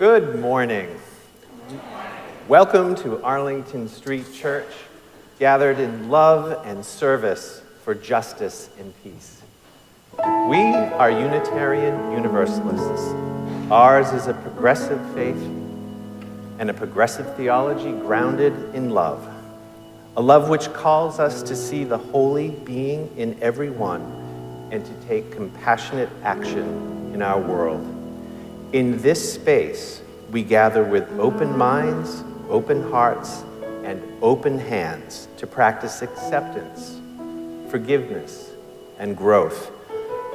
Good morning. Welcome to Arlington Street Church, gathered in love and service for justice and peace. We are Unitarian Universalists. Ours is a progressive faith and a progressive theology grounded in love, a love which calls us to see the holy being in everyone and to take compassionate action in our world. In this space, we gather with open minds, open hearts, and open hands to practice acceptance, forgiveness, and growth,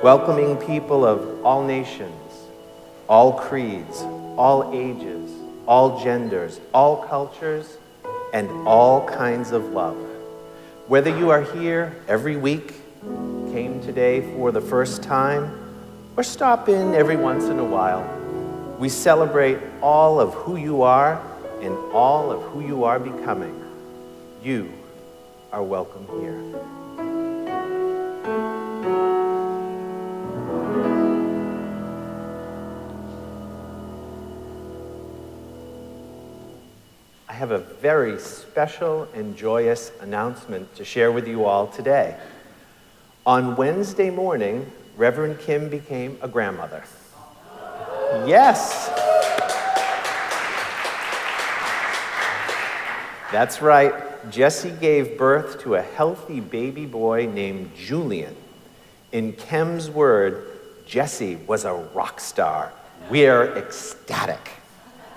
welcoming people of all nations, all creeds, all ages, all genders, all cultures, and all kinds of love. Whether you are here every week, came today for the first time, or stop in every once in a while, we celebrate all of who you are and all of who you are becoming. You are welcome here. I have a very special and joyous announcement to share with you all today. On Wednesday morning, Reverend Kim became a grandmother. Yes. That's right. Jessie gave birth to a healthy baby boy named Julian. In Kim's word, Jessie was a rock star. We're ecstatic.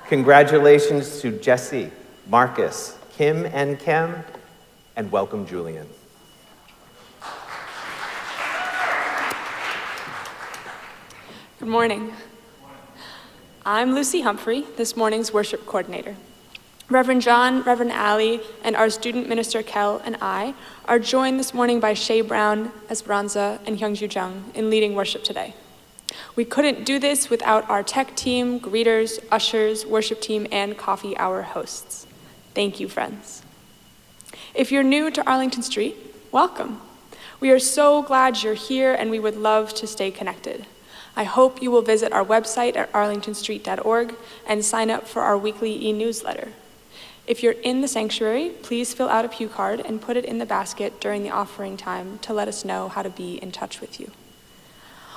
Congratulations to Jessie, Marcus, Kim, and welcome Julian. Good morning. I'm Lucy Humphrey, this morning's worship coordinator. Reverend John, Reverend Allie, and our student minister Kel and I are joined this morning by Shay Brown, Esperanza, and Hyungju Jung in leading worship today. We couldn't do this without our tech team, greeters, ushers, worship team, and coffee hour hosts. Thank you, friends. If you're new to Arlington Street, welcome. We are so glad you're here, and we would love to stay connected. I hope you will visit our website at arlingtonstreet.org and sign up for our weekly e-newsletter. If you're in the sanctuary, please fill out a pew card and put it in the basket during the offering time to let us know how to be in touch with you.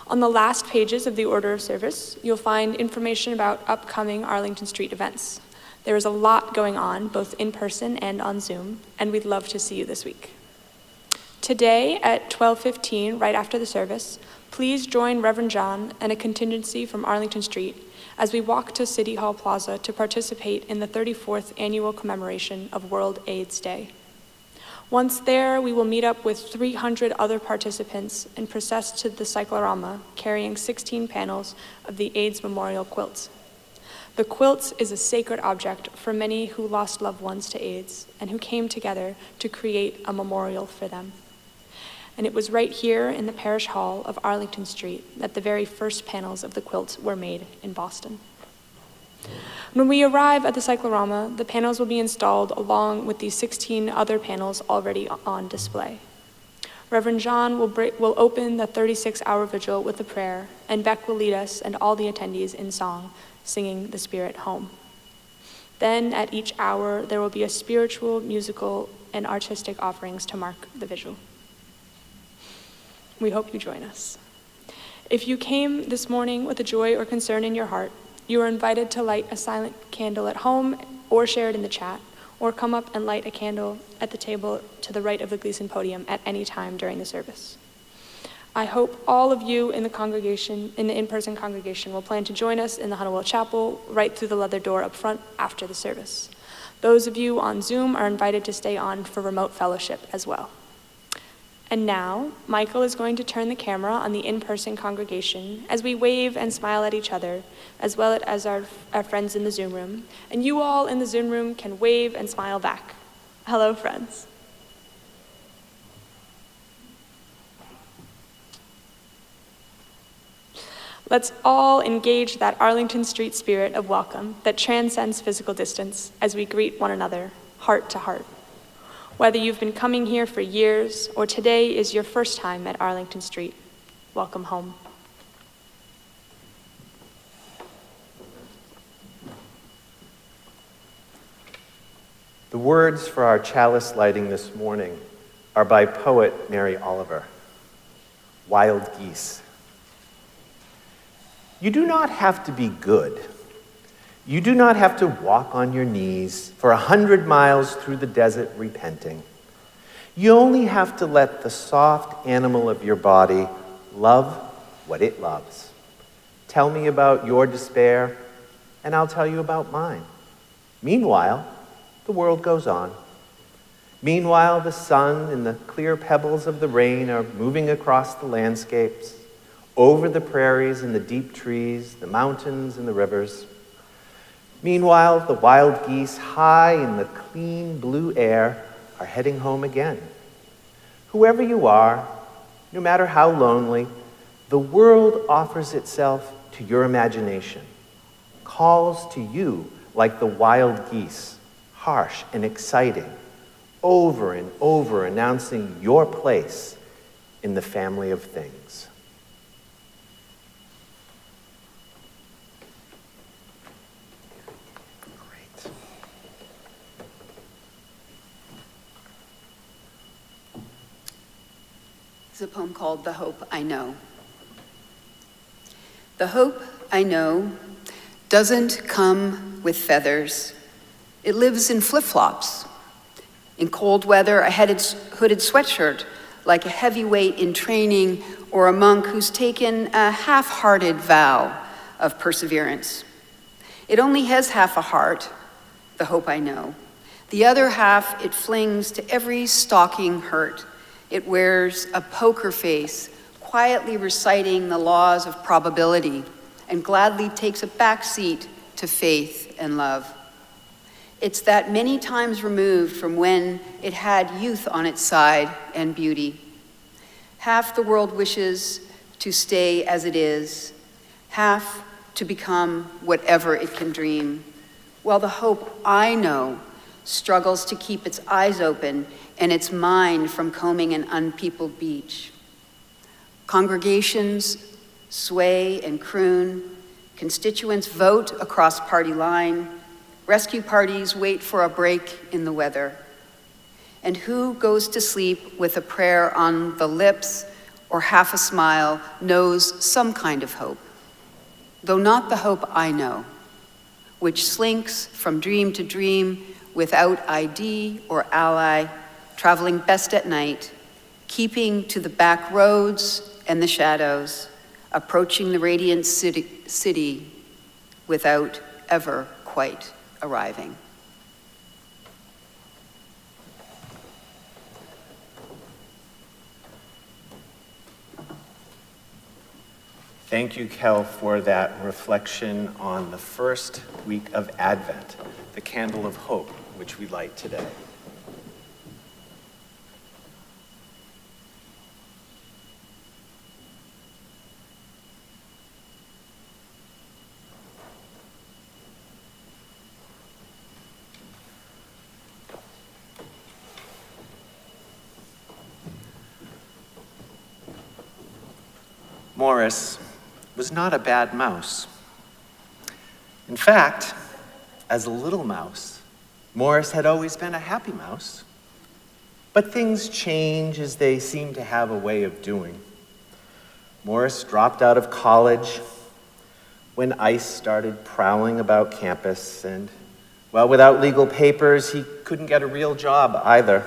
On the last pages of the order of service, you'll find information about upcoming Arlington Street events. There is a lot going on, both in person and on Zoom, and we'd love to see you this week. Today at 12:15, right after the service, please join Reverend John and a contingency from Arlington Street as we walk to City Hall Plaza to participate in the 34th annual commemoration of World AIDS Day. Once there, we will meet up with 300 other participants and process to the cyclorama, carrying 16 panels of the AIDS memorial quilts. The quilts is a sacred object for many who lost loved ones to AIDS and who came together to create a memorial for them. And it was right here in the parish hall of Arlington Street that the very first panels of the quilt were made in Boston. When we arrive at the cyclorama, the panels will be installed along with the 16 other panels already on display. Reverend John will open the 36-hour vigil with a prayer, and Beck will lead us and all the attendees in song, singing the Spirit home. Then at each hour, there will be a spiritual, musical, and artistic offerings to mark the vigil. We hope you join us. If you came this morning with a joy or concern in your heart, you are invited to light a silent candle at home or share it in the chat, or come up and light a candle at the table to the right of the Gleason podium at any time during the service. I hope all of you in the congregation, in the in-person congregation, will plan to join us in the Hunnewell Chapel right through the leather door up front after the service. Those of you on Zoom are invited to stay on for remote fellowship as well. And now, Michael is going to turn the camera on the in-person congregation as we wave and smile at each other, as well as our friends in the Zoom room. And you all in the Zoom room can wave and smile back. Hello, friends. Let's all engage that Arlington Street spirit of welcome that transcends physical distance as we greet one another, heart to heart. Whether you've been coming here for years or today is your first time at Arlington Street, welcome home. The words for our chalice lighting this morning are by poet Mary Oliver. Wild geese. You do not have to be good. You do not have to walk on your knees for 100 miles through the desert repenting. You only have to let the soft animal of your body love what it loves. Tell me about your despair, and I'll tell you about mine. Meanwhile, the world goes on. Meanwhile, the sun and the clear pebbles of the rain are moving across the landscapes, over the prairies and the deep trees, the mountains and the rivers. Meanwhile, the wild geese high in the clean blue air are heading home again. Whoever you are, no matter how lonely, the world offers itself to your imagination, calls to you like the wild geese, harsh and exciting, over and over announcing your place in the family of things. It's a poem called The Hope I Know. The hope I know doesn't come with feathers. It lives in flip-flops. In cold weather, a hooded sweatshirt, like a heavyweight in training or a monk who's taken a half-hearted vow of perseverance. It only has half a heart, the hope I know. The other half it flings to every stalking hurt. It wears a poker face, quietly reciting the laws of probability, and gladly takes a back seat to faith and love. It's that many times removed from when it had youth on its side and beauty. Half the world wishes to stay as it is, half to become whatever it can dream, while the hope I know struggles to keep its eyes open and its mind from combing an unpeopled beach. Congregations sway and croon, constituents vote across party line, rescue parties wait for a break in the weather. And who goes to sleep with a prayer on the lips or half a smile knows some kind of hope, though not the hope I know, which slinks from dream to dream without ID or ally, traveling best at night, keeping to the back roads and the shadows, approaching the radiant city without ever quite arriving. Thank you, Kel, for that reflection on the first week of Advent, the candle of hope, which we light today. Morris was not a bad mouse. In fact, as a little mouse, Morris had always been a happy mouse. But things change as they seem to have a way of doing. Morris dropped out of college when ICE started prowling about campus, and, well, without legal papers, he couldn't get a real job either.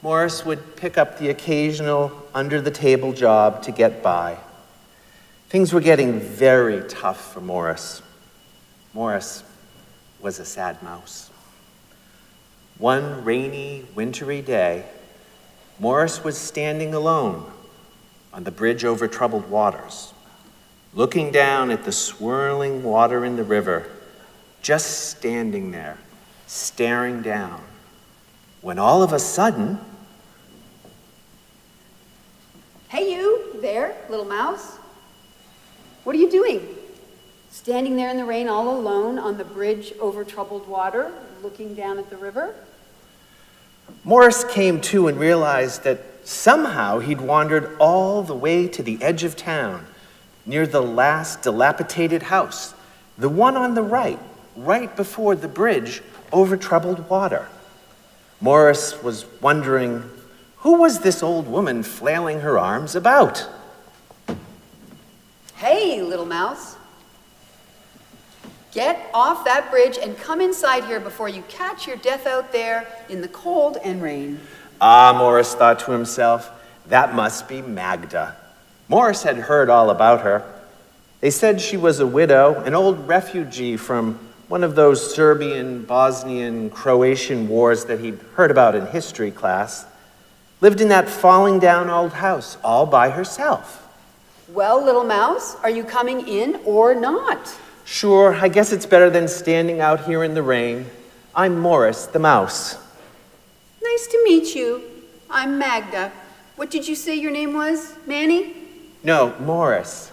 Morris would pick up the occasional under-the-table job to get by. Things were getting very tough for Morris. Morris was a sad mouse. One rainy, wintry day, Morris was standing alone on the bridge over troubled waters, looking down at the swirling water in the river, just standing there, staring down, when all of a sudden... Hey you, there, little mouse. What are you doing? Standing there in the rain all alone on the bridge over troubled water, looking down at the river? Morris came to and realized that somehow he'd wandered all the way to the edge of town, near the last dilapidated house, the one on the right, right before the bridge over troubled water. Morris was wondering, who was this old woman flailing her arms about? Hey, little mouse. Get off that bridge and come inside here before you catch your death out there in the cold and rain. Ah, Morris thought to himself, that must be Magda. Morris had heard all about her. They said she was a widow, an old refugee from one of those Serbian, Bosnian, Croatian wars that he'd heard about in history class. Lived in that falling down old house all by herself. Well, little mouse, are you coming in or not? Sure, I guess it's better than standing out here in the rain. I'm Morris the mouse. Nice to meet you. I'm Magda. What did you say your name was, Manny? No, Morris.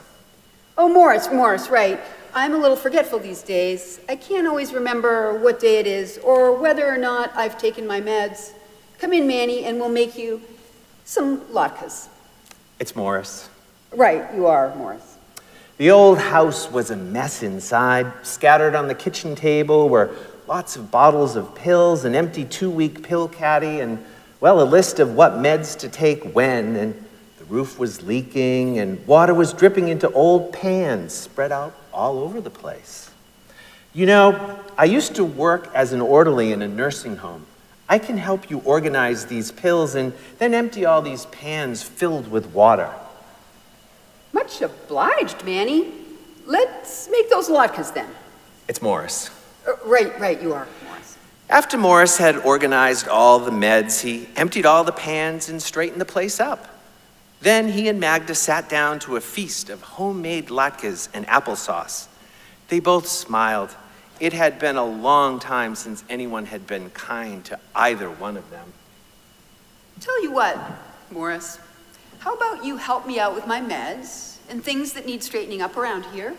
Oh, Morris, right. I'm a little forgetful these days. I can't always remember what day it is or whether or not I've taken my meds. Come in, Manny, and we'll make you some latkes. It's Morris. Right, you are Morris. The old house was a mess inside. Scattered on the kitchen table were lots of bottles of pills, an empty 2-week pill caddy, and, well, a list of what meds to take when, and the roof was leaking, and water was dripping into old pans spread out all over the place. You know, I used to work as an orderly in a nursing home. I can help you organize these pills and then empty all these pans filled with water. Much obliged, Manny. Let's make those latkes then. It's Morris. Right, you are Morris. After Morris had organized all the meds, he emptied all the pans and straightened the place up. Then he and Magda sat down to a feast of homemade latkes and applesauce. They both smiled. It had been a long time since anyone had been kind to either one of them. Tell you what, Morris, how about you help me out with my meds and things that need straightening up around here?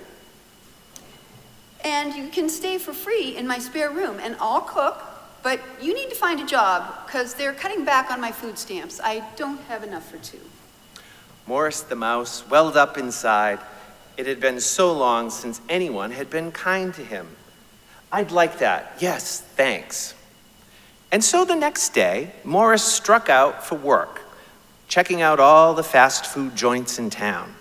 And you can stay for free in my spare room, and I'll cook, but you need to find a job because they're cutting back on my food stamps. I don't have enough for 2. Morris the mouse welled up inside. It had been so long since anyone had been kind to him. I'd like that. Yes, thanks. And so the next day, Morris struck out for work, checking out all the fast food joints in town.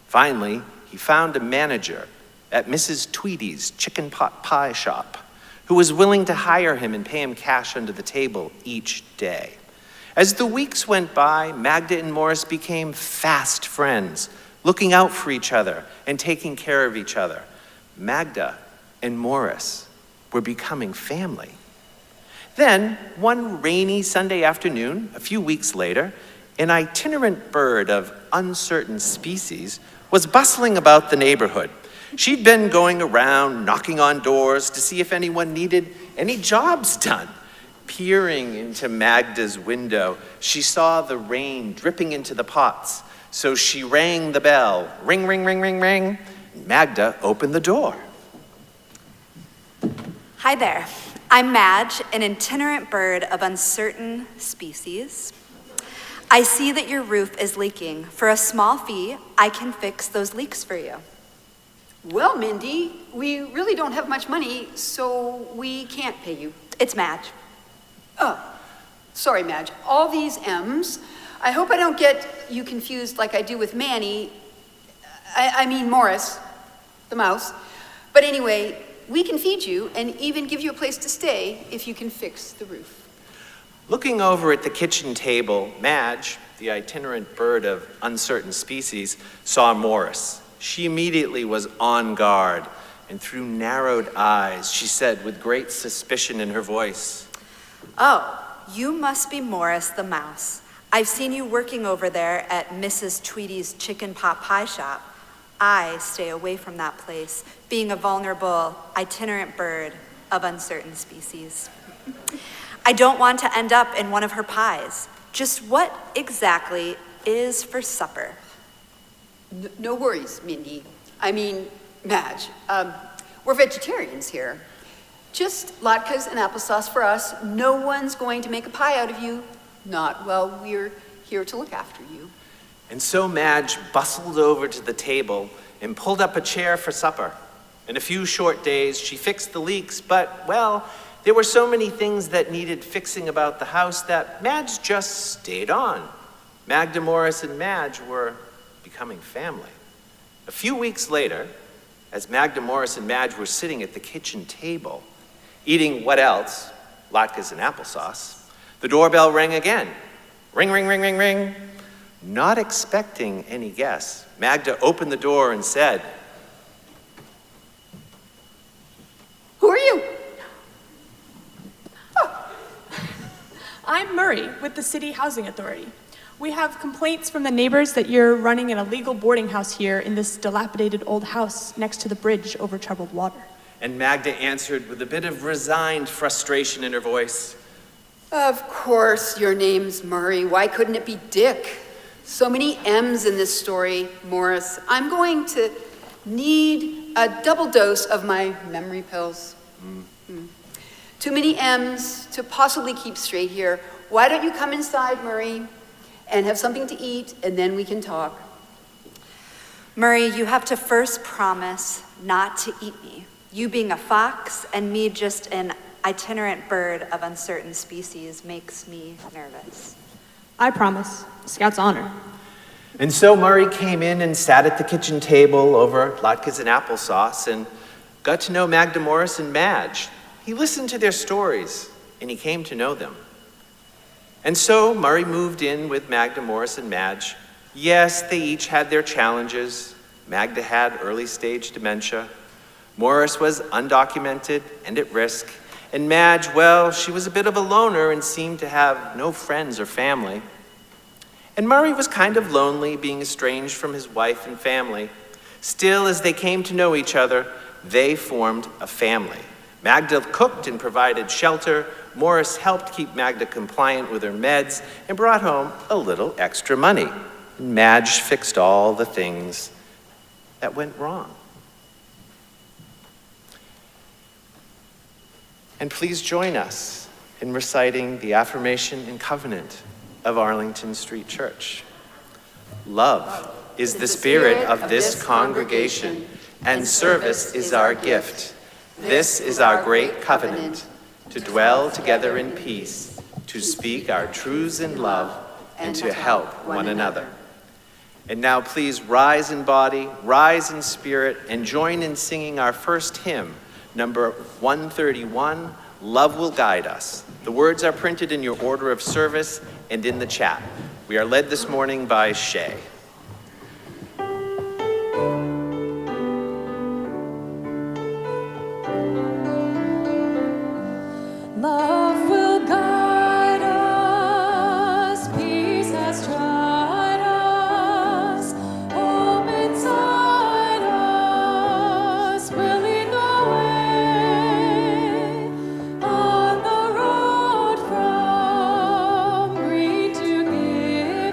Finally, he found a manager at Mrs. Tweedy's chicken pot pie shop who was willing to hire him and pay him cash under the table each day. As the weeks went by, Magda and Morris became fast friends, looking out for each other and taking care of each other. Magda and Morris were becoming family. Then, one rainy Sunday afternoon, a few weeks later, an itinerant bird of uncertain species was bustling about the neighborhood. She'd been going around knocking on doors to see if anyone needed any jobs done. Peering into Magda's window, she saw the rain dripping into the pots. So she rang the bell. Ring, ring, ring, ring, ring. Magda opened the door. Hi there. I'm Madge, an itinerant bird of uncertain species. I see that your roof is leaking. For a small fee, I can fix those leaks for you. Well, Mindy, we really don't have much money, so we can't pay you. It's Madge. Oh, sorry, Madge. All these M's. I hope I don't get you confused like I do with Manny. I mean Morris, the mouse. But anyway, we can feed you and even give you a place to stay if you can fix the roof. Looking over at the kitchen table, Madge, the itinerant bird of uncertain species, saw Morris. She immediately was on guard, and through narrowed eyes, she said with great suspicion in her voice, Oh, you must be Morris the mouse. I've seen you working over there at Mrs. Tweedy's chicken pot pie shop. I stay away from that place, being a vulnerable, itinerant bird of uncertain species. I don't want to end up in one of her pies. Just what exactly is for supper? No worries, Mindy. I mean, Madge. We're vegetarians here. Just latkes and applesauce for us. No one's going to make a pie out of you. Not while we're here to look after you. And so Madge bustled over to the table and pulled up a chair for supper. In a few short days, she fixed the leaks, but, well, there were so many things that needed fixing about the house that Madge just stayed on. Magda Morris and Madge were becoming family. A few weeks later, as Magda Morris and Madge were sitting at the kitchen table, eating what else? Latkes and applesauce, the doorbell rang again. Ring, ring, ring, ring, ring. Not expecting any guests, Magda opened the door and said, Who are you? I'm Murray with the City Housing Authority. We have complaints from the neighbors that you're running an illegal boarding house here in this dilapidated old house next to the bridge over troubled water. And Magda answered with a bit of resigned frustration in her voice. Of course, your name's Murray. Why couldn't it be Dick? So many M's in this story, Morris. I'm going to need a double dose of my memory pills. Too many M's to possibly keep straight here. Why don't you come inside, Murray, and have something to eat, and then we can talk. Murray, you have to first promise not to eat me. You being a fox and me just an itinerant bird of uncertain species makes me nervous. I promise. Scout's honor. And so Murray came in and sat at the kitchen table over latkes and applesauce and got to know Magda Morris and Madge. He listened to their stories, and he came to know them. And so Murray moved in with Magda Morris and Madge. Yes, they each had their challenges. Magda had early-stage dementia. Morris was undocumented and at risk. And Madge, well, she was a bit of a loner and seemed to have no friends or family. And Murray was kind of lonely, being estranged from his wife and family. Still, as they came to know each other, they formed a family. Magda cooked and provided shelter. Morris helped keep Magda compliant with her meds and brought home a little extra money. And Madge fixed all the things that went wrong. And please join us in reciting the affirmation and covenant of Arlington Street Church. Love is the spirit of this congregation, and service is our gift. This is our great covenant, to dwell together in peace, to speak our truths in love, and to help one another. And now please rise in body, rise in spirit, and join in singing our first hymn, number 131, Love Will Guide Us. The words are printed in your order of service and in the chat. We are led this morning by Shay. Love will guide us, peace has tried us, hope inside us, will lead the way on the road from greed to giving,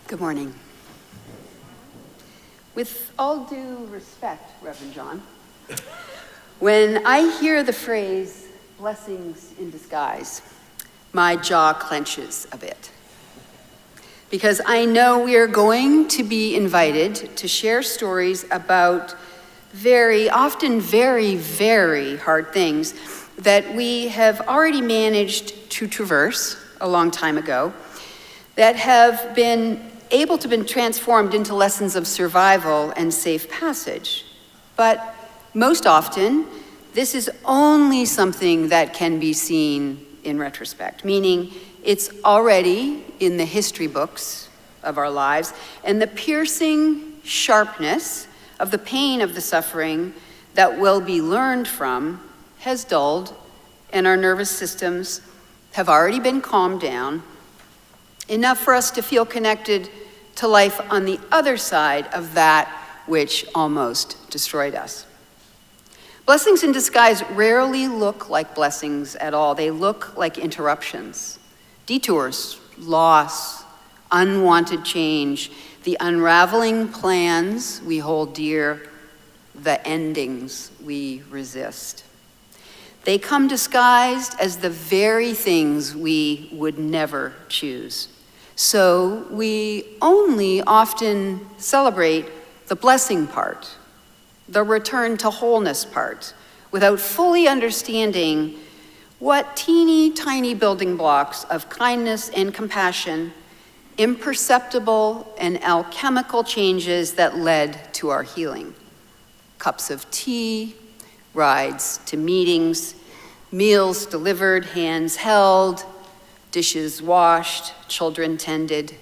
Good morning. With all due respect, Reverend John, when I hear the phrase blessings in disguise, my jaw clenches a bit. Because I know we are going to be invited to share stories about often very, very hard things that we have already managed to traverse a long time ago, that have been able to be transformed into lessons of survival and safe passage. But most often, this is only something that can be seen in retrospect, meaning it's already in the history books of our lives, and the piercing sharpness of the pain of the suffering that will be learned from has dulled, and our nervous systems have already been calmed down, enough for us to feel connected to life on the other side of that which almost destroyed us. Blessings in disguise rarely look like blessings at all. They look like interruptions, detours, loss, unwanted change, the unraveling plans we hold dear, the endings we resist. They come disguised as the very things we would never choose. So we only often celebrate the blessing part, the return to wholeness part, without fully understanding what teeny tiny building blocks of kindness and compassion, imperceptible and alchemical changes that led to our healing. Cups of tea, rides to meetings, meals delivered, hands held, dishes washed, children tended.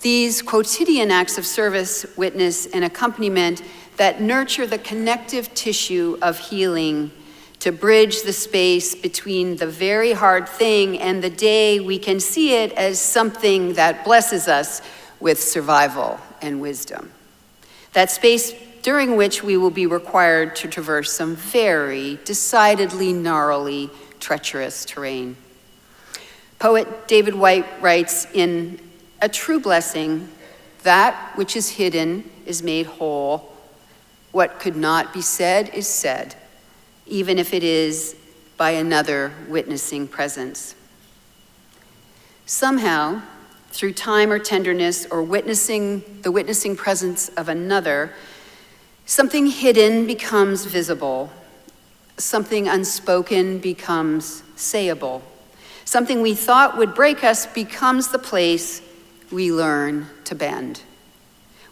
These quotidian acts of service, witness, and accompaniment that nurture the connective tissue of healing to bridge the space between the very hard thing and the day we can see it as something that blesses us with survival and wisdom. That space during which we will be required to traverse some very decidedly gnarly, treacherous terrain. Poet David White writes, in A True Blessing, that which is hidden is made whole. What could not be said is said, even if it is by another witnessing presence. Somehow, through time or tenderness or the witnessing presence of another, something hidden becomes visible. Something unspoken becomes sayable. Something we thought would break us becomes the place we learn to bend.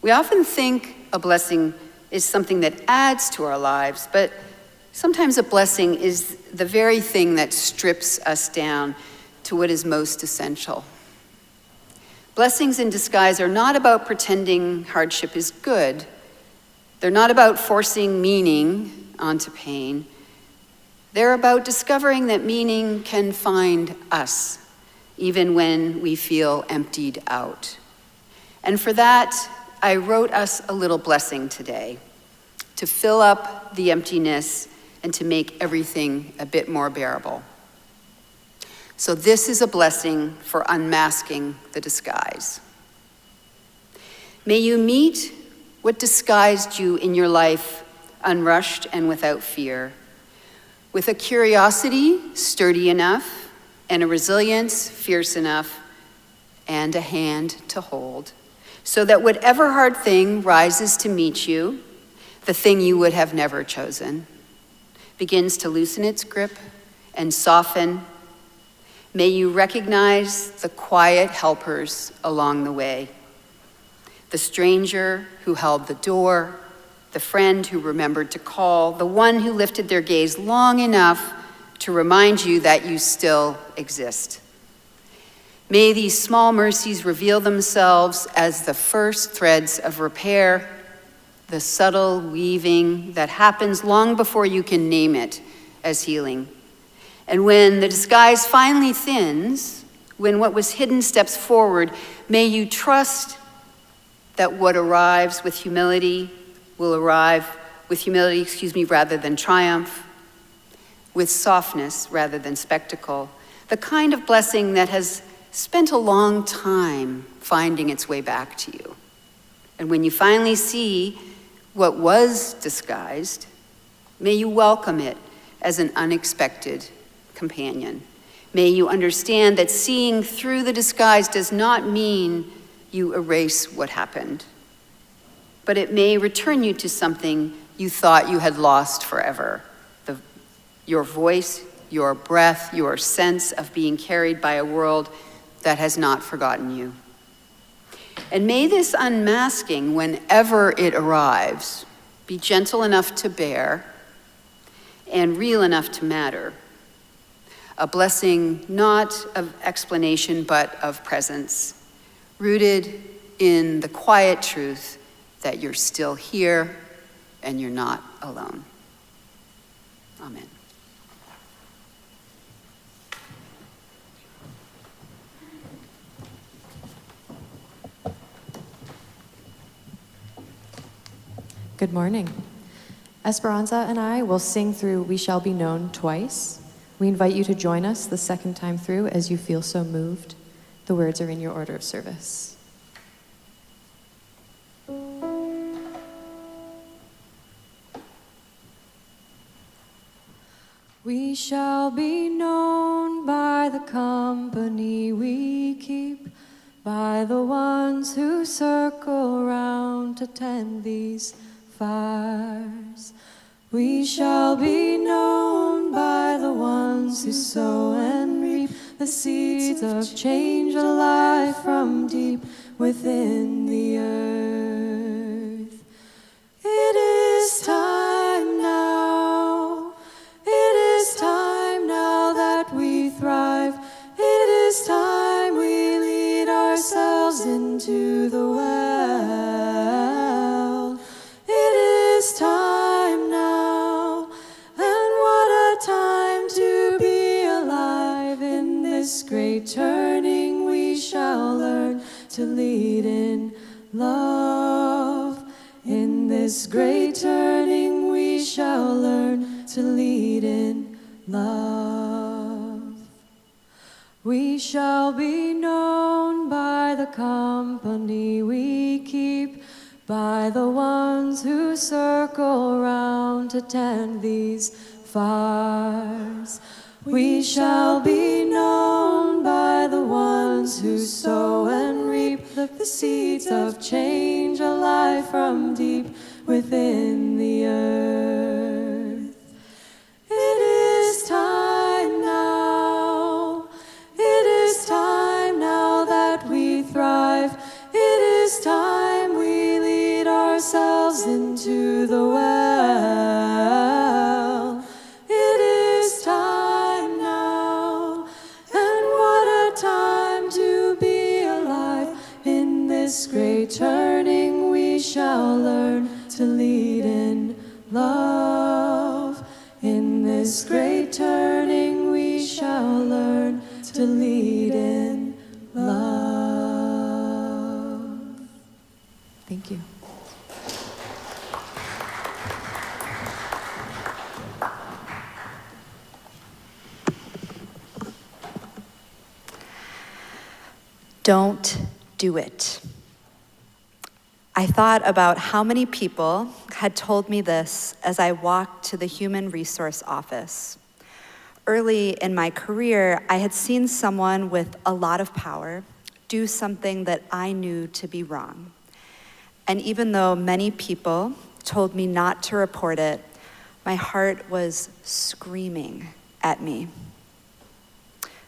We often think a blessing is something that adds to our lives, but sometimes a blessing is the very thing that strips us down to what is most essential. Blessings in disguise are not about pretending hardship is good. They're not about forcing meaning onto pain. They're about discovering that meaning can find us, even when we feel emptied out. And for that, I wrote us a little blessing today, to fill up the emptiness and to make everything a bit more bearable. So this is a blessing for unmasking the disguise. May you meet what disguised you in your life, unrushed and without fear, with a curiosity sturdy enough, and a resilience fierce enough, and a hand to hold, so that whatever hard thing rises to meet you, the thing you would have never chosen, begins to loosen its grip and soften. May you recognize the quiet helpers along the way. The stranger who held the door, the friend who remembered to call, the one who lifted their gaze long enough to remind you that you still exist. May these small mercies reveal themselves as the first threads of repair, the subtle weaving that happens long before you can name it as healing. And when the disguise finally thins, when what was hidden steps forward, may you trust that what arrives with humility will arrive with humility, rather than triumph, with softness rather than spectacle, the kind of blessing that has spent a long time finding its way back to you. And when you finally see what was disguised, may you welcome it as an unexpected companion. May you understand that seeing through the disguise does not mean you erase what happened, but it may return you to something you thought you had lost forever. Your voice, your breath, your sense of being carried by a world that has not forgotten you. And may this unmasking, whenever it arrives, be gentle enough to bear and real enough to matter. A blessing not of explanation, but of presence, rooted in the quiet truth that you're still here and you're not alone. Amen. Good morning. Esperanza and I will sing through We Shall Be Known twice. We invite you to join us the second time through as you feel so moved. The words are in your order of service. We shall be known by the company we keep, by the ones who circle round to tend these fires. We shall be known by the ones who sow and reap the seeds of change alive from deep within the earth. It is time now. It is time now that we thrive. It is time we lead ourselves into the well. It is time now, and what a time to be alive. In this great turning we shall learn to lead in love. In this great turning we shall learn to lead in love. We shall be known by the company we keep, by the ones who circle round to tend these fires. We shall be known by the ones who sow and reap the seeds of change alive from deep within the earth. It is time now. It is time now that we thrive. It is time we lead ourselves into the well. It is time now, and what a time to be alive. In this great turning we shall learn to lead in love. In this great turning we shall learn to lead in love. Thank you. Don't do it. I thought about how many people had told me this as I walked to the human resource office. Early in my career, I had seen someone with a lot of power do something that I knew to be wrong. And even though many people told me not to report it, my heart was screaming at me.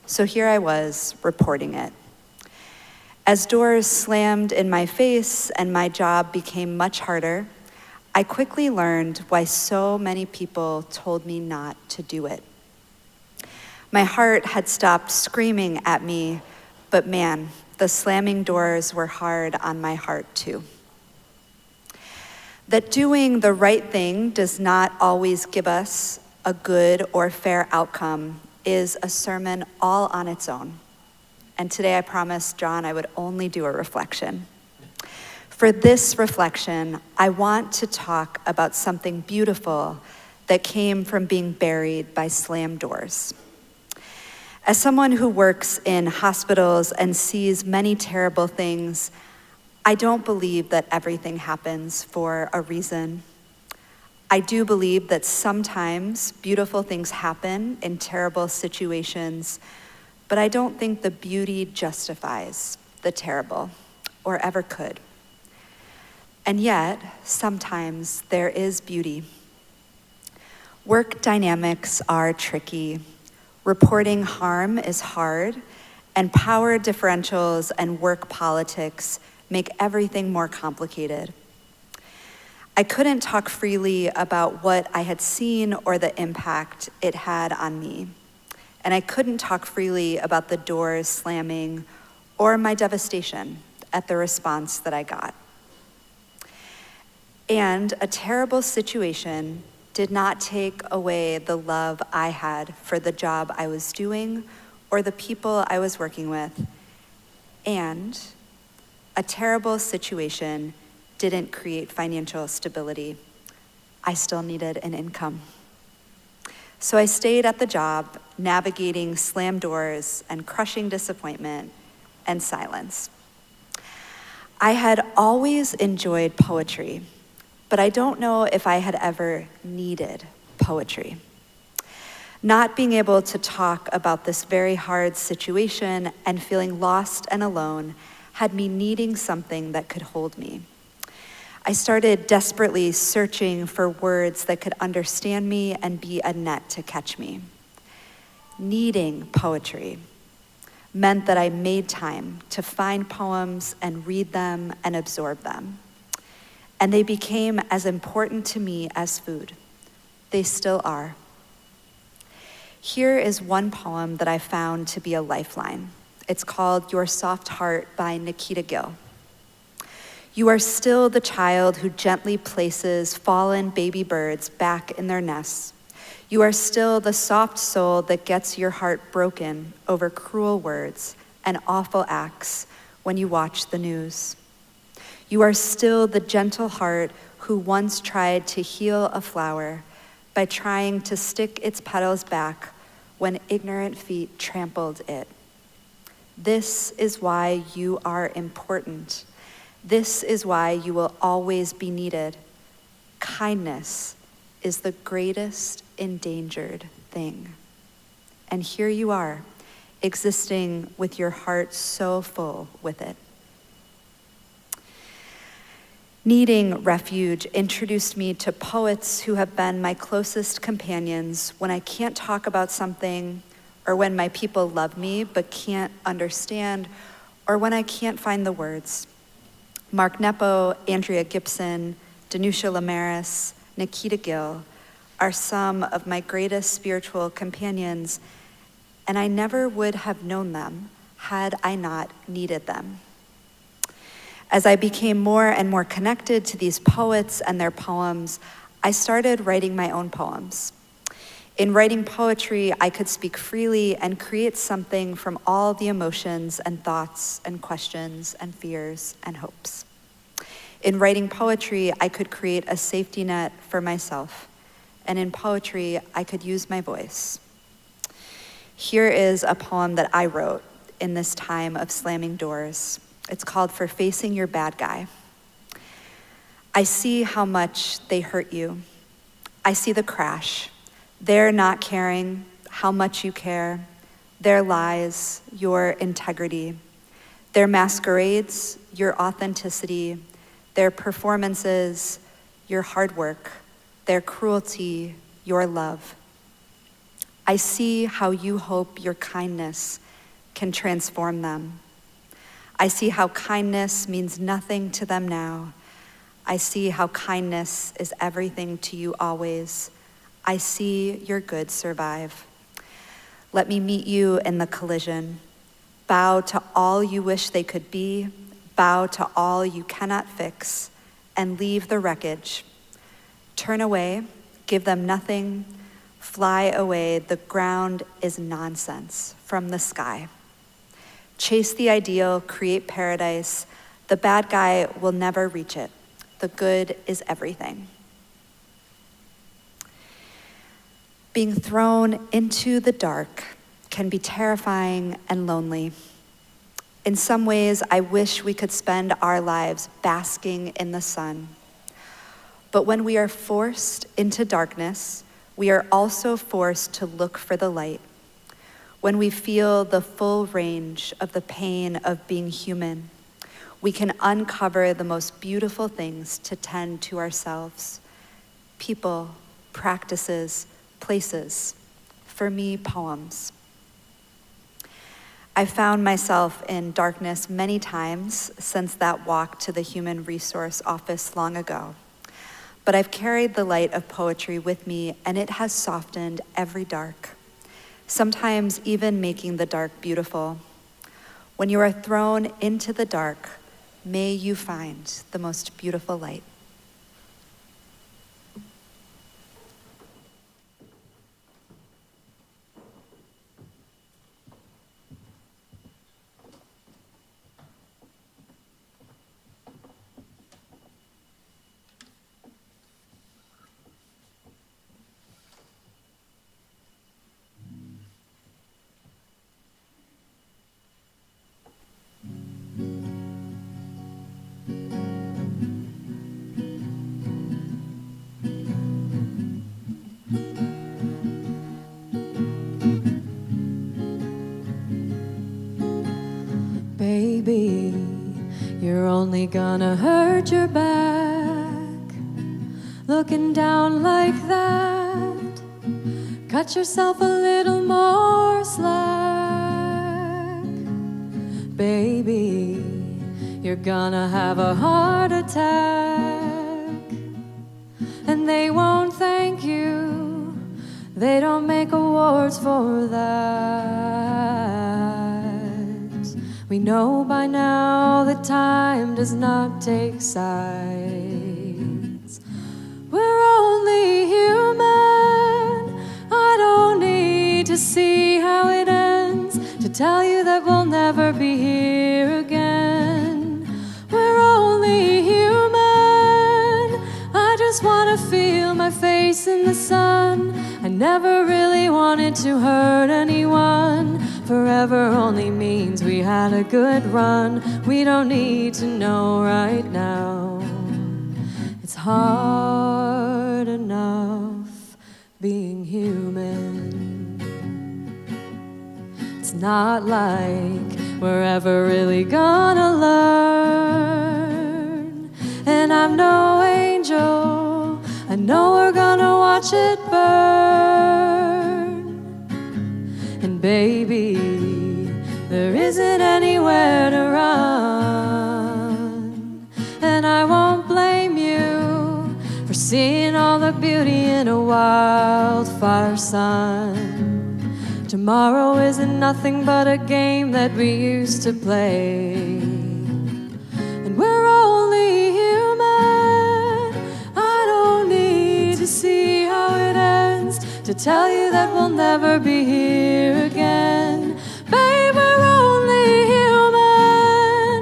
So here I was, reporting it. As doors slammed in my face and my job became much harder, I quickly learned why so many people told me not to do it. My heart had stopped screaming at me, but man, the slamming doors were hard on my heart too. That doing the right thing does not always give us a good or fair outcome is a sermon all on its own. And today I promised John I would only do a reflection. For this reflection, I want to talk about something beautiful that came from being buried by slammed doors. As someone who works in hospitals and sees many terrible things, I don't believe that everything happens for a reason. I do believe that sometimes beautiful things happen in terrible situations, but I don't think the beauty justifies the terrible, or ever could. And yet, sometimes there is beauty. Work dynamics are tricky. Reporting harm is hard, and power differentials and work politics make everything more complicated. I couldn't talk freely about what I had seen or the impact it had on me. And I couldn't talk freely about the doors slamming or my devastation at the response that I got. And a terrible situation did not take away the love I had for the job I was doing or the people I was working with. And a terrible situation didn't create financial stability. I still needed an income. So I stayed at the job, navigating slammed doors and crushing disappointment and silence. I had always enjoyed poetry, but I don't know if I had ever needed poetry. Not being able to talk about this very hard situation and feeling lost and alone had me needing something that could hold me. I started desperately searching for words that could understand me and be a net to catch me. Needing poetry meant that I made time to find poems and read them and absorb them. And they became as important to me as food. They still are. Here is one poem that I found to be a lifeline. It's called Your Soft Heart by Nikita Gill. You are still the child who gently places fallen baby birds back in their nests. You are still the soft soul that gets your heart broken over cruel words and awful acts when you watch the news. You are still the gentle heart who once tried to heal a flower by trying to stick its petals back when ignorant feet trampled it. This is why you are important. This is why you will always be needed. Kindness is the greatest endangered thing. And here you are, existing with your heart so full with it. Needing refuge introduced me to poets who have been my closest companions when I can't talk about something, or when my people love me but can't understand, or when I can't find the words. Mark Nepo, Andrea Gibson, Danusha Lamaris, Nikita Gill are some of my greatest spiritual companions, and I never would have known them had I not needed them. As I became more and more connected to these poets and their poems, I started writing my own poems. In writing poetry, I could speak freely and create something from all the emotions and thoughts and questions and fears and hopes. In writing poetry, I could create a safety net for myself. And in poetry, I could use my voice. Here is a poem that I wrote in this time of slamming doors. It's called For Facing Your Bad Guy. I see how much they hurt you. I see the crash. Their not caring, how much you care. Their lies, your integrity. Their masquerades, your authenticity. Their performances, your hard work. Their cruelty, your love. I see how you hope your kindness can transform them. I see how kindness means nothing to them now. I see how kindness is everything to you always. I see your good survive. Let me meet you in the collision. Bow to all you wish they could be, bow to all you cannot fix, and leave the wreckage. Turn away, give them nothing, fly away, the ground is nonsense from the sky. Chase the ideal, create paradise, the bad guy will never reach it. The good is everything. Being thrown into the dark can be terrifying and lonely. In some ways, I wish we could spend our lives basking in the sun. But when we are forced into darkness, we are also forced to look for the light. When we feel the full range of the pain of being human, we can uncover the most beautiful things to tend to ourselves. People, practices, places. For me, poems. I found myself in darkness many times since that walk to the Human Resource Office long ago. But I've carried the light of poetry with me, and it has softened every dark, sometimes even making the dark beautiful. When you are thrown into the dark, may you find the most beautiful light. Baby, you're only gonna hurt your back, looking down like that. Cut yourself a little more slack. Baby, you're gonna have a heart attack, and they won't thank you. They don't make awards for that. We know by now that time does not take sides. We're only human. I don't need to see how it ends to tell you that we'll never be here again. We're only human. I just want to feel my face in the sun. I never really wanted to hurt anyone. Forever only means we had a good run. We don't need to know right now. It's hard enough being human. It's not like we're ever really gonna learn. And I'm no angel. I know we're gonna watch it burn. And baby, there isn't anywhere to run. And I won't blame you for seeing all the beauty in a wildfire sun. Tomorrow isn't nothing but a game that we used to play. And we're only human. I don't need to see how it ends to tell you that we'll never be here again. Babe, we're only human.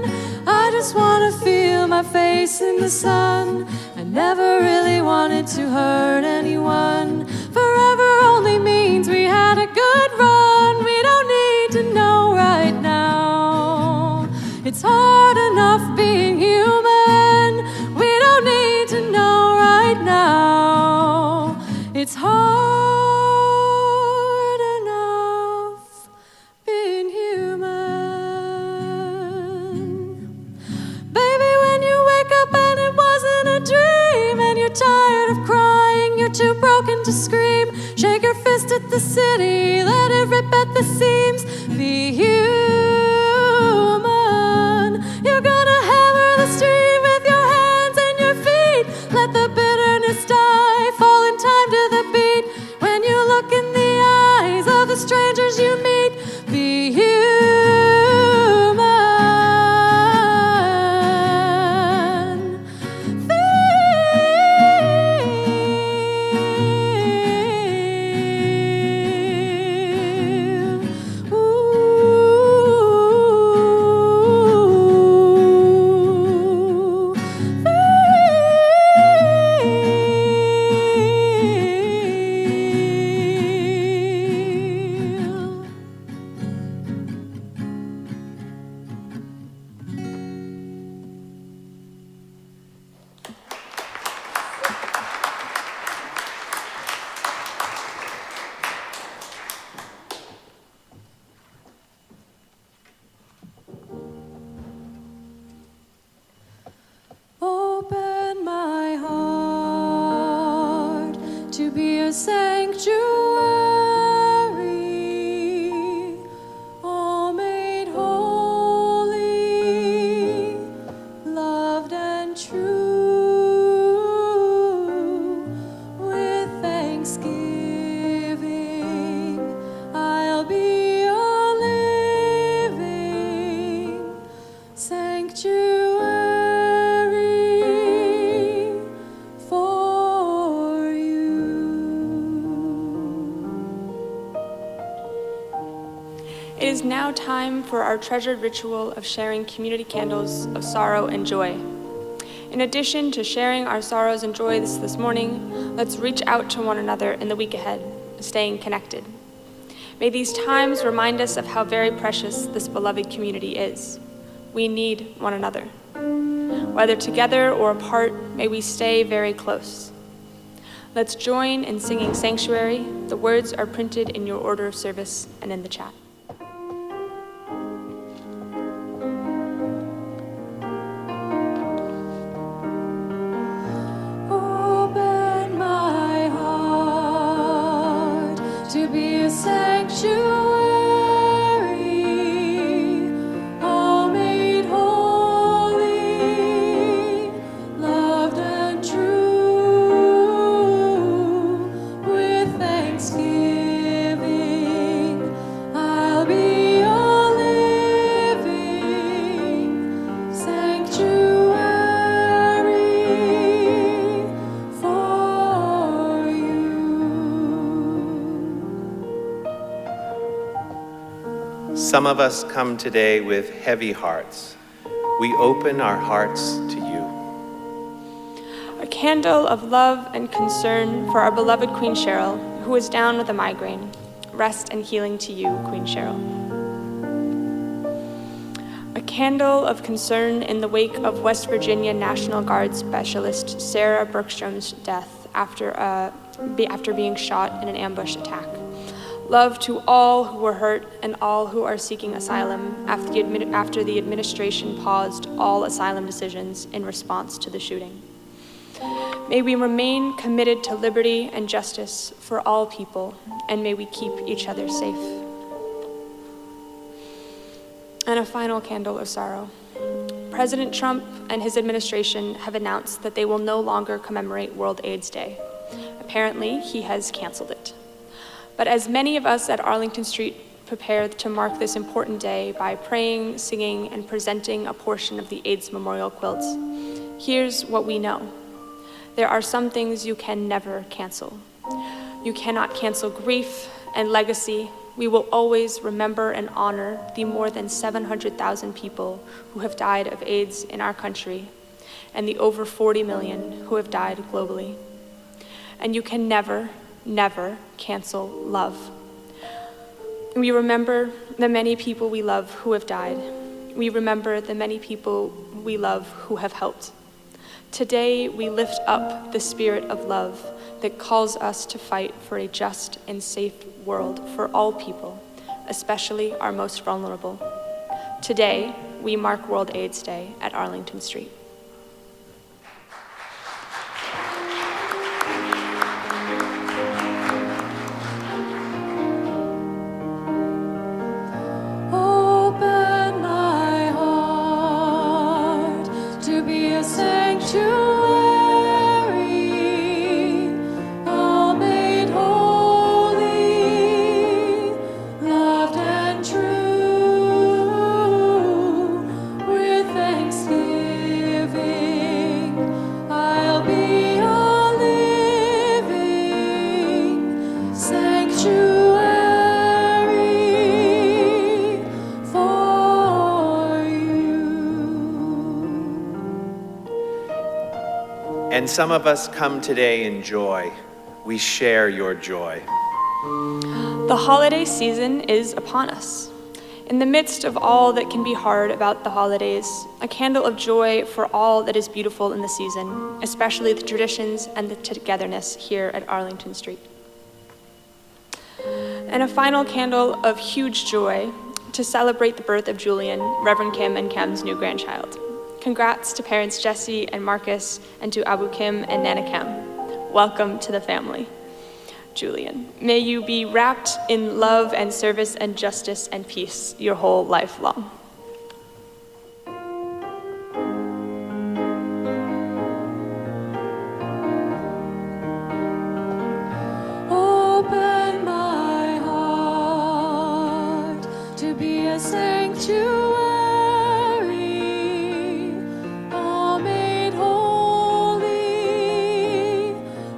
I just want to feel my face in the sun. I never really wanted to hurt anyone. Forever only means we had a good run. We don't need to know right now. It's hard enough being human. We don't need to know right now. It's hard enough being human. Baby, when you wake up and it wasn't a dream, and you're tired of crying, you're too broken to scream, shake your fist at the city, let it rip at the seams. Be human. You're gonna hammer the street with your hands and your feet. Let the bitterness die, fall in time to the beat. When you look in the eyes of the strangers you meet, be human. Feel. Ooh. sanctuary, all made holy, loved and true. With thanksgiving, I'll be a living sanctuary for you. It is now time for our treasured ritual of sharing community candles of sorrow and joy. In addition to sharing our sorrows and joys this morning, let's reach out to one another in the week ahead, staying connected. May these times remind us of how very precious this beloved community is. We need one another. Whether together or apart, may we stay very close. Let's join in singing Sanctuary. The words are printed in your order of service and in the chat. Open my heart to be a sanctuary, all made holy, loved and true. With thanksgiving, I'll be a living sanctuary for you. Some of us come today with heavy hearts. We open our hearts to you. A candle of love and concern for our beloved Queen Cheryl, who is down with a migraine. Rest and healing to you, Queen Cheryl. A candle of concern in the wake of West Virginia National Guard Specialist Sarah Bergstrom's death after being shot in an ambush attack. Love to all who were hurt and all who are seeking asylum after the administration paused all asylum decisions in response to the shooting. May we remain committed to liberty and justice for all people, and may we keep each other safe. And a final candle of sorrow. President Trump and his administration have announced that they will no longer commemorate World AIDS Day. Apparently, he has canceled it. But as many of us at Arlington Street prepare to mark this important day by praying, singing, and presenting a portion of the AIDS memorial quilts, here's what we know. There are some things you can never cancel. You cannot cancel grief and legacy. We will always remember and honor the more than 700,000 people who have died of AIDS in our country and the over 40 million who have died globally. And you can never, never cancel love. We remember the many people we love who have died. We remember the many people we love who have helped. Today, we lift up the spirit of love that calls us to fight for a just and safe world for all people, especially our most vulnerable. Today, we mark World AIDS Day at Arlington Street. Open my heart to be a sanctuary, all made holy, loved and true. With thanksgiving, I'll be a living sanctuary for you. And some of us come today in joy. We share your joy. The holiday season is upon us. In the midst of all that can be hard about the holidays, a candle of joy for all that is beautiful in the season, especially the traditions and the togetherness here at Arlington Street. And a final candle of huge joy to celebrate the birth of Julian, Reverend Kim and Cam's new grandchild. Congrats to parents Jesse and Marcus, and to Abu Kim and Nana Kim. Welcome to the family. Julian. May you be wrapped in love and service and justice and peace your whole life long. Open my heart to be a sanctuary, all made holy,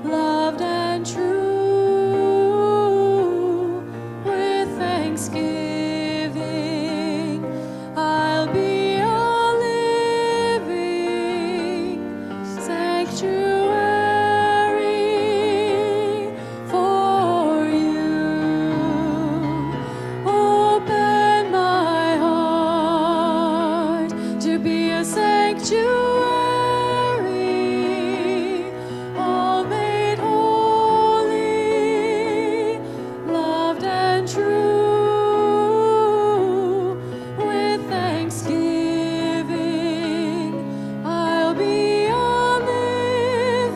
loved and true. With thanksgiving, I'll be a living sanctuary for you. Open my heart to be a sanctuary, all made holy, loved and true. With thanksgiving, I'll be a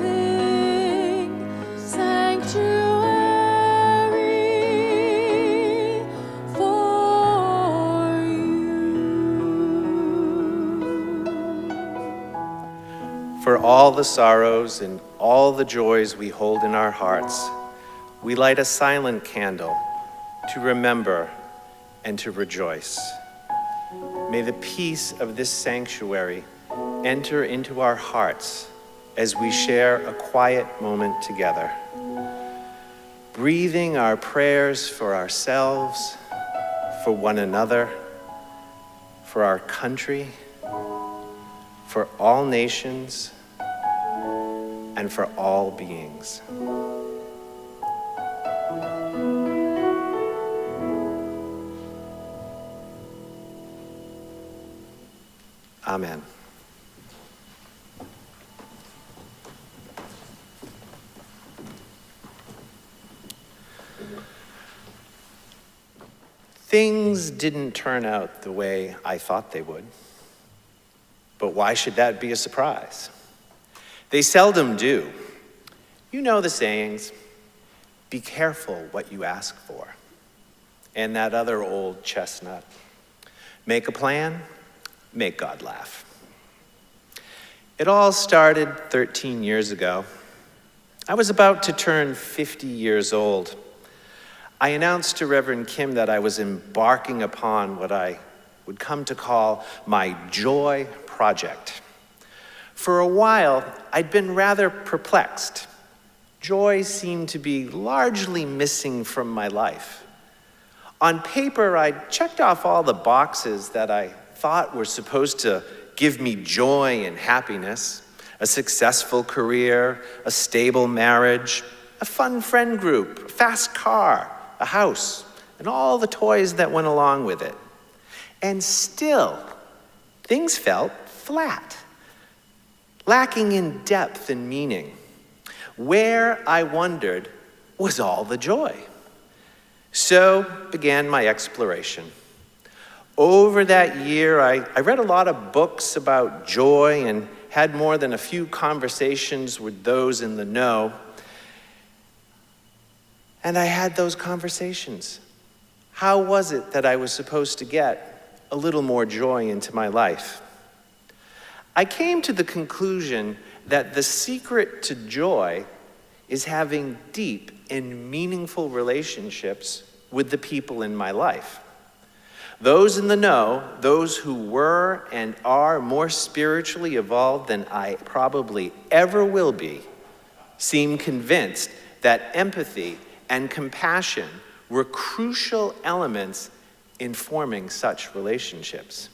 living sanctuary for you. For all the sorrows and all the joys we hold in our hearts, we light a silent candle to remember and to rejoice. May the peace of this sanctuary enter into our hearts as we share a quiet moment together, breathing our prayers for ourselves, for one another, for our country, for all nations, and for all beings. Amen. Things didn't turn out the way I thought they would. But why should that be a surprise? They seldom do. You know the sayings, be careful what you ask for. And that other old chestnut, make a plan, make God laugh. It all started 13 years ago. I was about to turn 50 years old. I announced to Reverend Kim that I was embarking upon what I would come to call my joy project. For a while, I'd been rather perplexed. Joy seemed to be largely missing from my life. On paper, I'd checked off all the boxes that I thought were supposed to give me joy and happiness: a successful career, a stable marriage, a fun friend group, a fast car, a house, and all the toys that went along with it. And still, things felt flat, lacking in depth and meaning. Where, I wondered, was all the joy? So began my exploration. Over that year, I read a lot of books about joy and had more than a few conversations with those in the know. And I had those conversations. How was it that I was supposed to get a little more joy into my life? I came to the conclusion that the secret to joy is having deep and meaningful relationships with the people in my life. Those in the know, those who were and are more spiritually evolved than I probably ever will be, seem convinced that empathy and compassion were crucial elements in forming such relationships.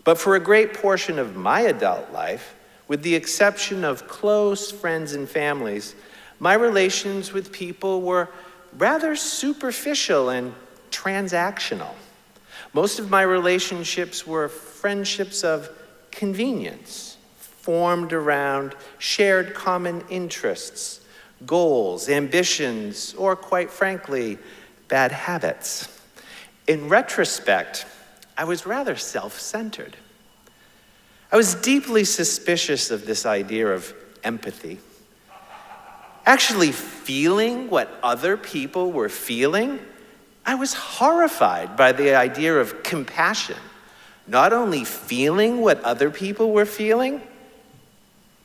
But for a great portion of my adult life, with the exception of close friends and families, my relations with people were rather superficial and transactional. Most of my relationships were friendships of convenience, formed around shared common interests, goals, ambitions, or quite frankly, bad habits. In retrospect, I was rather self-centered. I was deeply suspicious of this idea of empathy. actually feeling what other people were feeling, I was horrified by the idea of compassion. Not only feeling what other people were feeling,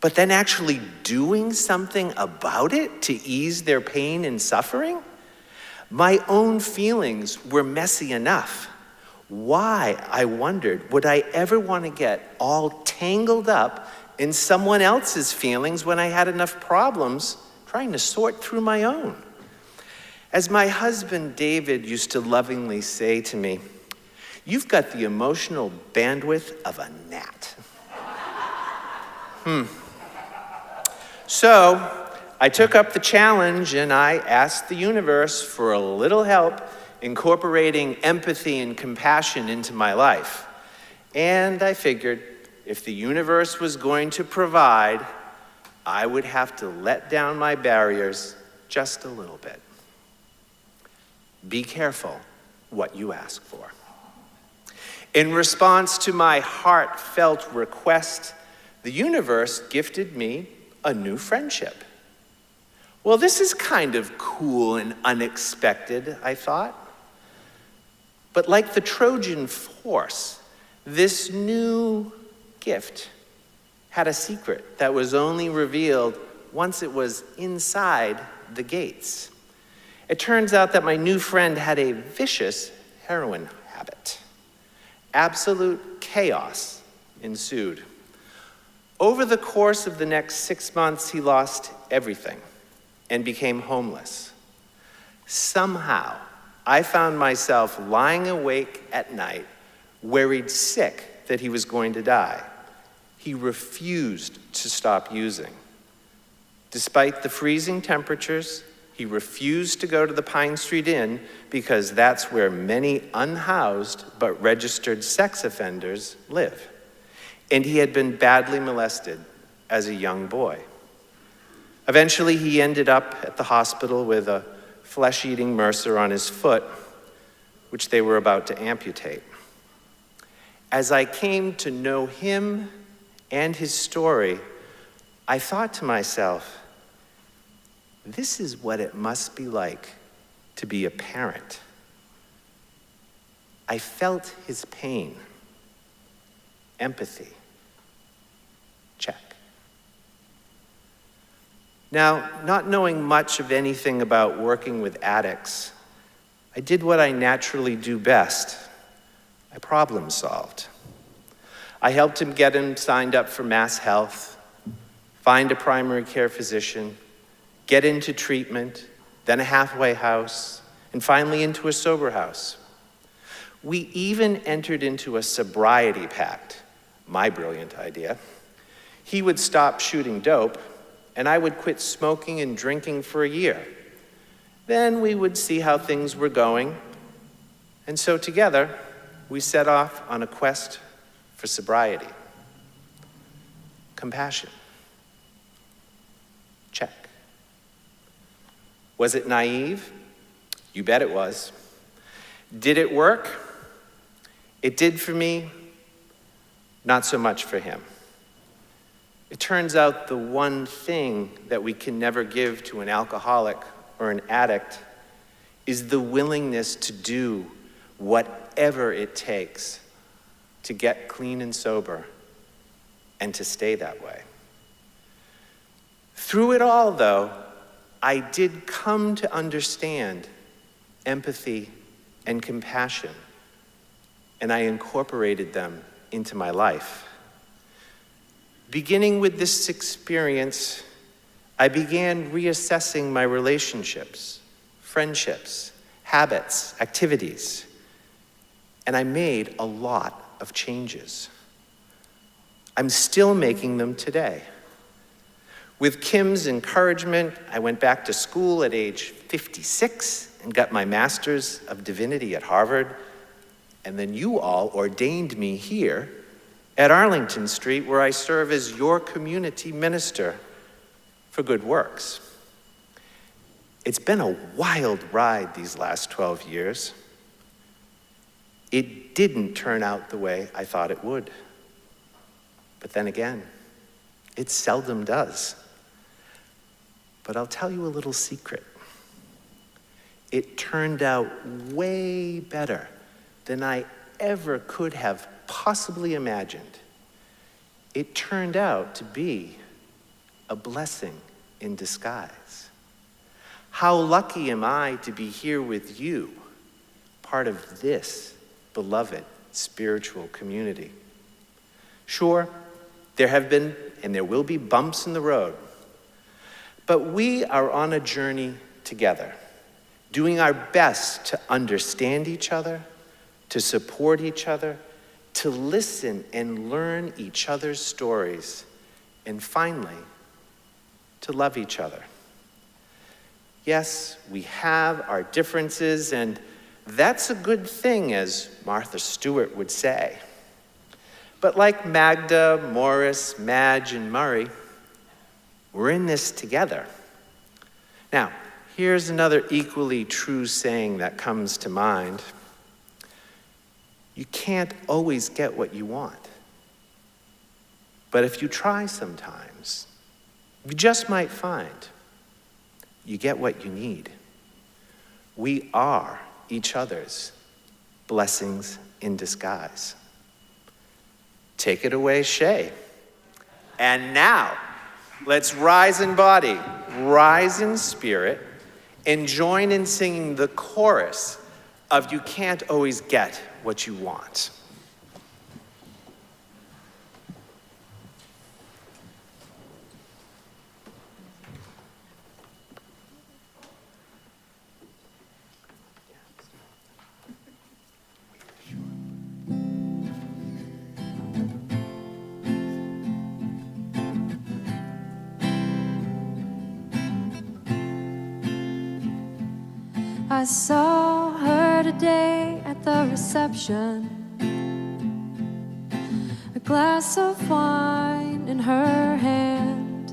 but then actually doing something about it to ease their pain and suffering. My own feelings were messy enough. Why, I wondered, would I ever want to get all tangled up in someone else's feelings when I had enough problems trying to sort through my own? As my husband David used to lovingly say to me, "You've got the emotional bandwidth of a gnat." So I took up the challenge and I asked the universe for a little help incorporating empathy and compassion into my life. And I figured if the universe was going to provide, I would have to let down my barriers just a little bit. Be careful what you ask for. In response to my heartfelt request, the universe gifted me a new friendship. Well, this is kind of cool and unexpected, I thought. But like the Trojan horse, this new gift had a secret that was only revealed once it was inside the gates. It turns out that my new friend had a vicious heroin habit. Absolute chaos ensued. Over the course of the next 6 months, he lost everything and became homeless. Somehow, I found myself lying awake at night, worried sick that he was going to die. He refused to stop using. Despite the freezing temperatures, he refused to go to the Pine Street Inn because that's where many unhoused but registered sex offenders live. And he had been badly molested as a young boy. Eventually, he ended up at the hospital with a flesh-eating Mercer on his foot, which they were about to amputate. As I came to know him and his story, I thought to myself, this is what it must be like to be a parent. I felt his pain. Empathy. Check. Now, not knowing much of anything about working with addicts, I did what I naturally do best. I problem solved. I helped him get him signed up for Mass Health, find a primary care physician, get into treatment, then a halfway house, and finally into a sober house. We even entered into a sobriety pact, my brilliant idea. He would stop shooting dope, and I would quit smoking and drinking for a year. Then we would see how things were going, and so together, we set off on a quest for sobriety. Compassion. Check. Was it naive? You bet it was. Did it work? It did for me, not so much for him. It turns out the one thing that we can never give to an alcoholic or an addict is the willingness to do whatever it takes to get clean and sober and to stay that way. Through it all, though, I did come to understand empathy and compassion, and I incorporated them into my life. Beginning with this experience, I began reassessing my relationships, friendships, habits, activities, and I made a lot of changes. I'm still making them today. With Kim's encouragement, I went back to school at age 56 and got my Master's of Divinity at Harvard, and then you all ordained me here at Arlington Street, where I serve as your community minister for good works. It's been a wild ride these last 12 years. It didn't turn out the way I thought it would. But then again, it seldom does. But I'll tell you a little secret. It turned out way better than I ever could have possibly imagined. It turned out to be a blessing in disguise. How lucky am I to be here with you, part of this beloved spiritual community. Sure, there have been and there will be bumps in the road, but we are on a journey together, doing our best to understand each other, to support each other, to listen and learn each other's stories, and finally, to love each other. Yes, we have our differences, and that's a good thing, as Martha Stewart would say. But like Magda, Morris, Madge, and Murray, we're in this together. Now, here's another equally true saying that comes to mind. You can't always get what you want. But if you try sometimes, you just might find you get what you need. We are each other's blessings in disguise. Take it away, Shay. And now, let's rise in body, rise in spirit, and join in singing the chorus of You Can't Always Get What You Want. I saw her today at the reception, a glass of wine in her hand.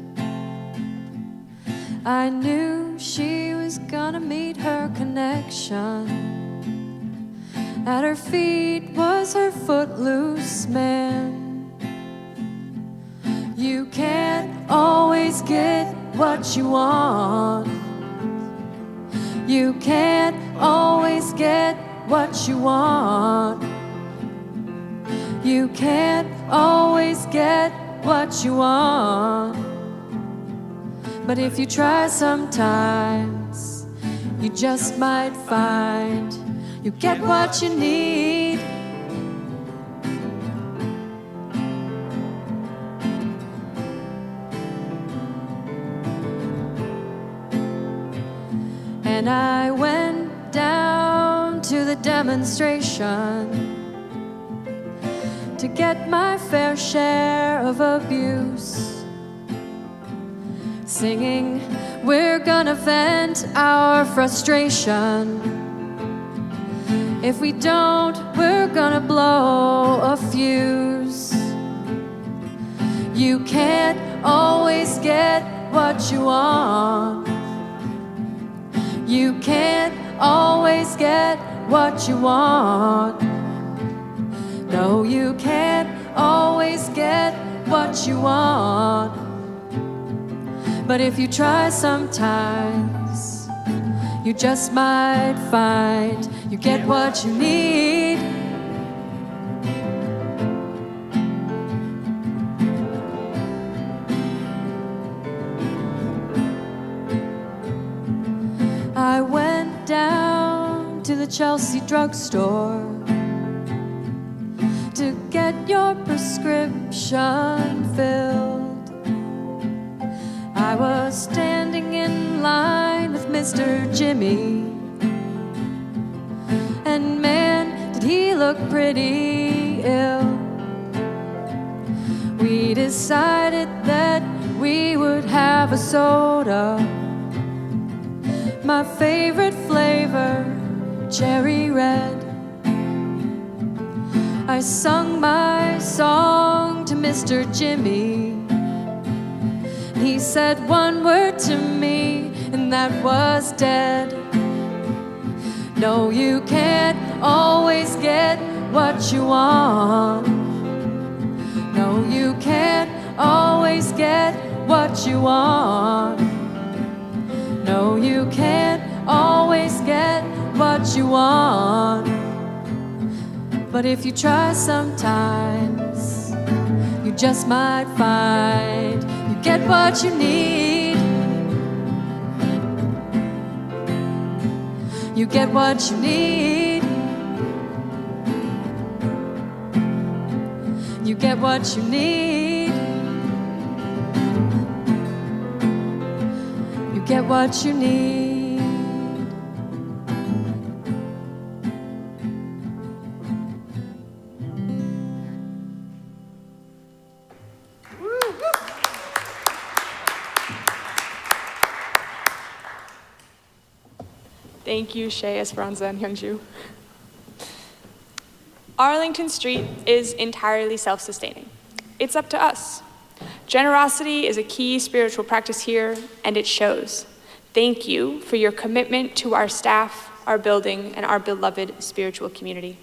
I knew she was gonna meet her connection. At her feet was her footloose man. You can't always get what you want. You can't always get what you want. You can't always get what you want. But if you try sometimes, you just might find you get what you need. And I went down to the demonstration to get my fair share of abuse, singing, we're gonna vent our frustration. If we don't, we're gonna blow a fuse. You can't always get what you want. You can't always get what you want. No, you can't always get what you want. But if you try sometimes, you just might find you get what you need. I went down to the Chelsea drugstore to get your prescription filled. I was standing in line with Mr. Jimmy, and man, did he look pretty ill. We decided that we would have a soda, my favorite flavor, cherry red. I sung my song to Mr. Jimmy. He said one word to me, and that was dead. No, you can't always get what you want. No, you can't always get what you want. know you can't always get what you want, but if you try sometimes, you just might find you get what you need. You get what you need. You get what you need. You get what you need. Thank you, Shay, Esperanza, and Hyungju. Arlington Street is entirely self-sustaining. It's up to us. Generosity is a key spiritual practice here, and it shows. Thank you for your commitment to our staff, our building, and our beloved spiritual community.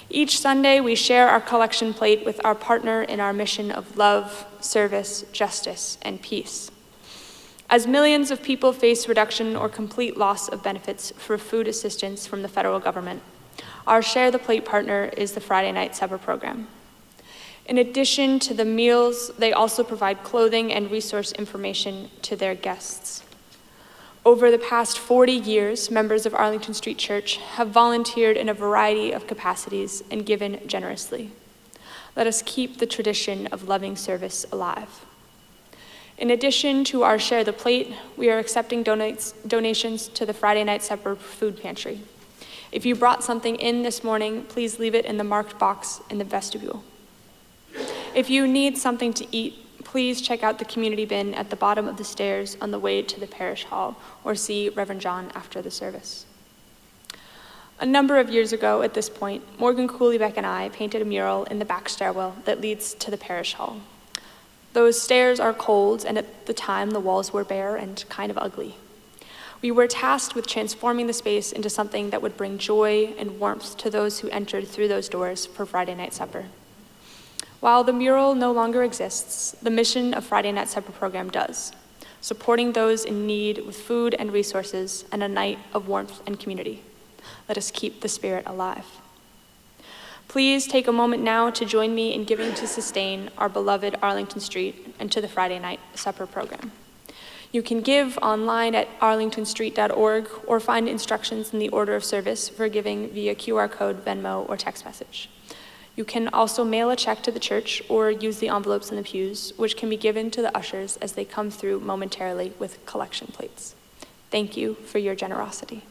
Each Sunday, we share our collection plate with our partner in our mission of love, service, justice, and peace. As millions of people face reduction or complete loss of benefits for food assistance from the federal government, our Share the Plate partner is the Friday Night Supper program. In addition to the meals, they also provide clothing and resource information to their guests. Over the past 40 years, members of Arlington Street Church have volunteered in a variety of capacities and given generously. Let us keep the tradition of loving service alive. In addition to our Share the Plate, we are accepting donations to the Friday Night Supper food pantry. If you brought something in this morning, please leave it in the marked box in the vestibule. If you need something to eat, please check out the community bin at the bottom of the stairs on the way to the parish hall, or see Reverend John after the service. A number of years ago at this point, Morgan Cooleybeck and I painted a mural in the back stairwell that leads to the parish hall. Those stairs are cold, and at the time the walls were bare and kind of ugly. We were tasked with transforming the space into something that would bring joy and warmth to those who entered through those doors for Friday Night Supper. While the mural no longer exists, the mission of Friday Night Supper program does, supporting those in need with food and resources and a night of warmth and community. Let us keep the spirit alive. Please take a moment now to join me in giving to sustain our beloved Arlington Street and to the Friday Night Supper program. You can give online at arlingtonstreet.org or find instructions in the order of service for giving via QR code, Venmo, or text message. You can also mail a check to the church or use the envelopes in the pews, which can be given to the ushers as they come through momentarily with collection plates. Thank you for your generosity.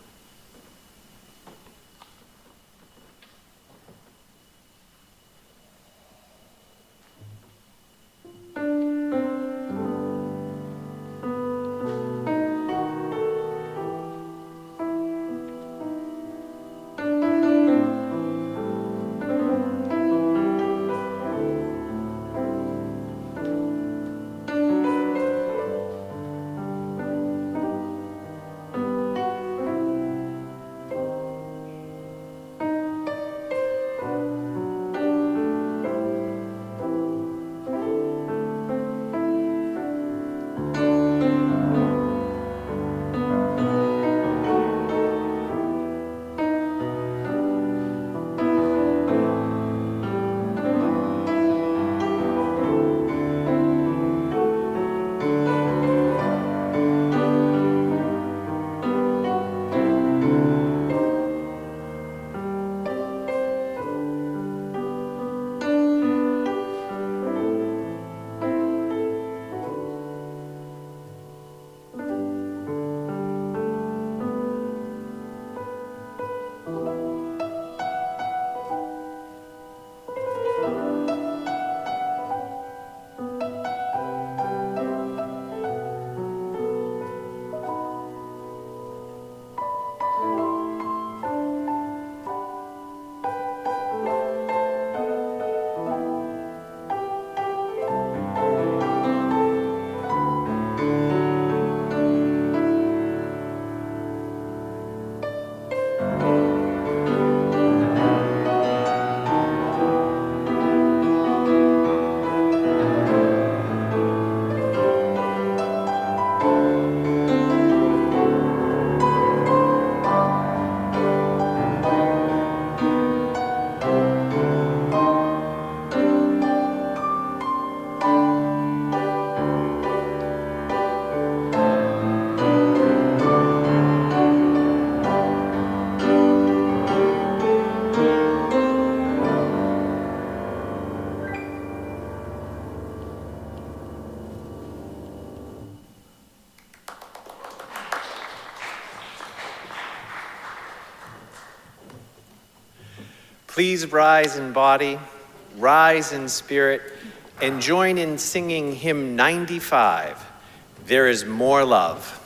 Please rise in body, rise in spirit, and join in singing hymn 95, There is More Love.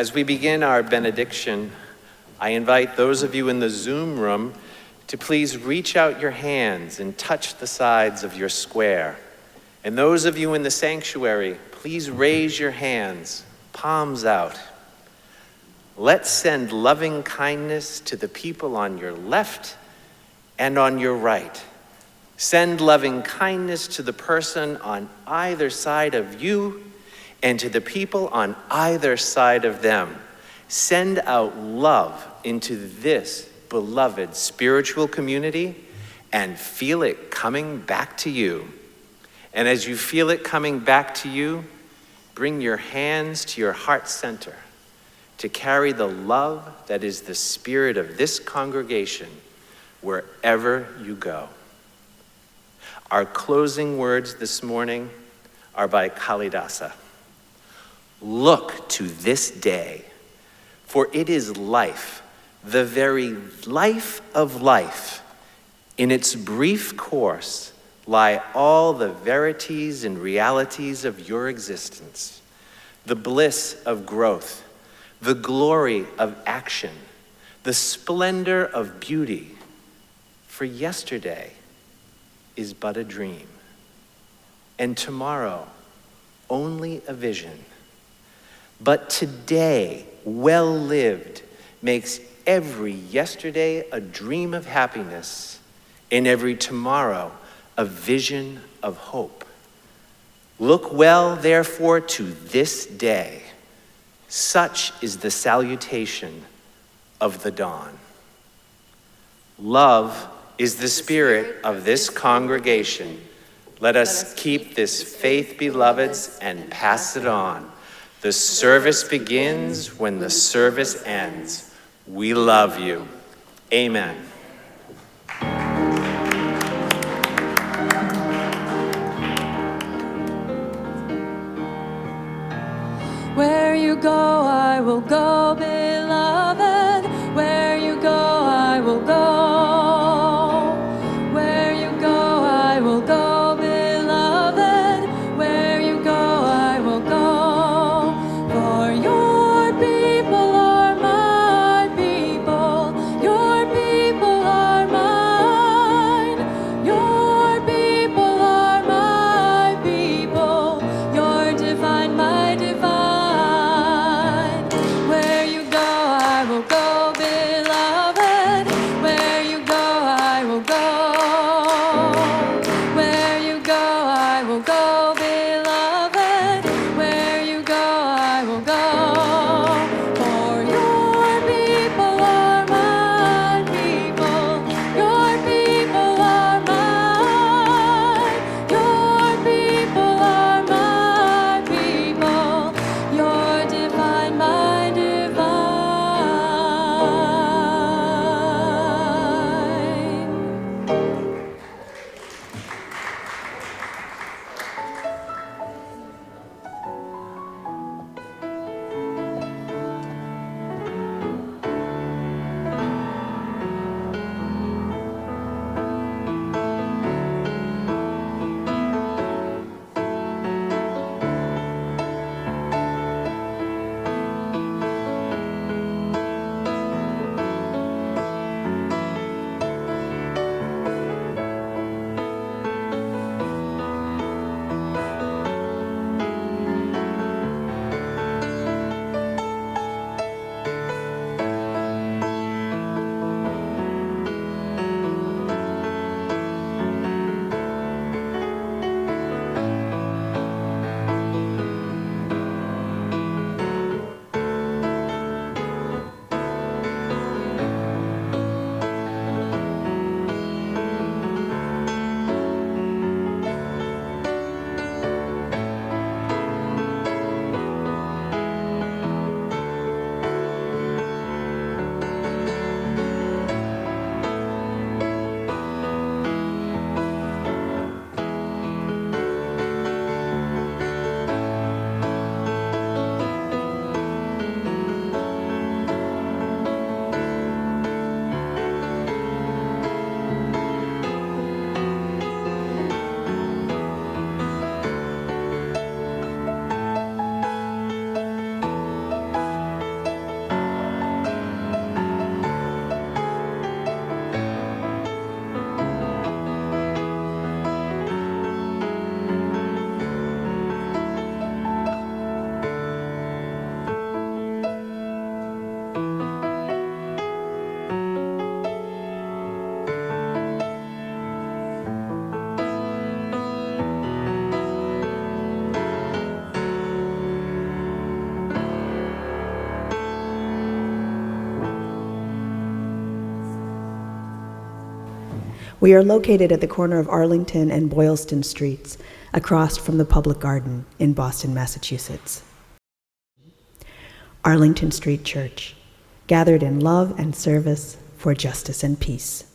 As we begin our benediction, I invite those of you in the Zoom room to please reach out your hands and touch the sides of your square. And those of you in the sanctuary, please raise your hands, palms out. Let's send loving kindness to the people on your left and on your right. Send loving kindness to the person on either side of you and to the people on either side of them. Send out love into this beloved spiritual community and feel it coming back to you. And as you feel it coming back to you, bring your hands to your heart center to carry the love that is the spirit of this congregation wherever you go. Our closing words this morning are by Kalidasa. Look to this day, for it is life, the very life of life. In its brief course lie all the verities and realities of your existence, the bliss of growth, the glory of action, the splendor of beauty. For yesterday is but a dream, and tomorrow only a vision. But today, well lived, makes every yesterday a dream of happiness, in every tomorrow a vision of hope. Look well, therefore, to this day. Such is the salutation of the dawn. Love is the spirit of this congregation. Let us keep this faith, beloveds, and pass it on. The service begins when the service ends. We love you. Amen. Where you go, I will go, beloved. Where you go, I will go. Where you go, I will go, beloved. Where you go, I will go. For your people are my people. Your people are mine. Your people are my people. Your divine, my divine. Where you go, I will go, beloved. Where you go, I will go. Where you go, I will go, beloved. Where you go, I will go. For your people are my people. Your people are mine. Your people are my people. Your divine, my divine. We are located at the corner of Arlington and Boylston Streets, across from the Public Garden in Boston, Massachusetts. Arlington Street Church, gathered in love and service for justice and peace.